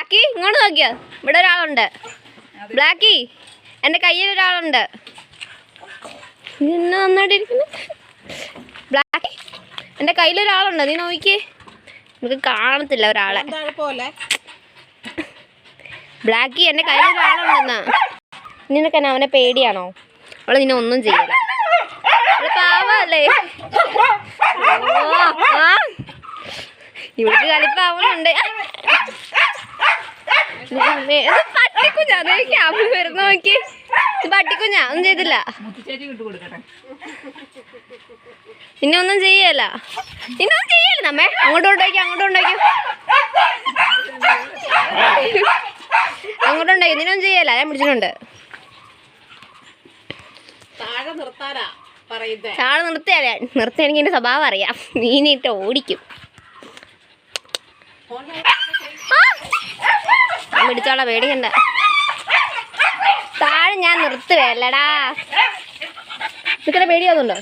ബ്ലാക്കി ഇങ്ങോട്ട് നോക്കിയോ, ഇവിടെ ഒരാളുണ്ട്. ബ്ലാക്കി എൻ്റെ കയ്യിൽ ഒരാളുണ്ട്. ഇന്ന് നന്നായിട്ടിരിക്കുന്നു. ബ്ലാക്കി എൻ്റെ കയ്യിലൊരാളുണ്ട്, നീ നോക്കിയേ. നമുക്ക് കാണത്തില്ല ഒരാളെ. ബ്ലാക്കി എൻ്റെ കയ്യിലൊരാളുണ്ടെന്നാ. നിനക്ക് തന്നെ അവനെ പേടിയാണോ? അവള് നിന്നെ ഒന്നും ചെയ്യല. പാവല്ലേ, ഇവൾക്ക് കളിപ്പാവുന്നുണ്ട്. പട്ടിക്കുഞ്ഞാ വരുന്ന നോക്കി. പട്ടിക്കുഞ്ഞാ ഒന്നും ചെയ്തില്ല, നിന്നെ ഒന്നും ചെയ്യല. നിന്നൊന്നും ചെയ്യല നമ്മേ. അങ്ങോട്ട് കൊണ്ടുപോയിക്കോ, അങ്ങോട്ട് കൊണ്ടുപോയിക്കോ, അങ്ങോട്ട് കൊണ്ടുപോയി. നിന്നൊന്നും ചെയ്യല, ഞാൻ പിടിച്ചിട്ടുണ്ട്. താഴെ നിർത്തിയാലേ നിർത്തിയ എനിക്ക് എന്റെ സ്വഭാവം അറിയാം. നീനിട്ട് ഓടിക്കും. പിടിച്ചോളാം, പേടിക്കണ്ട. താഴെ ഞാൻ നിർത്തുവല്ലടാ. നിനക്കെന്നെ പേടിയാവുന്നുണ്ടോ?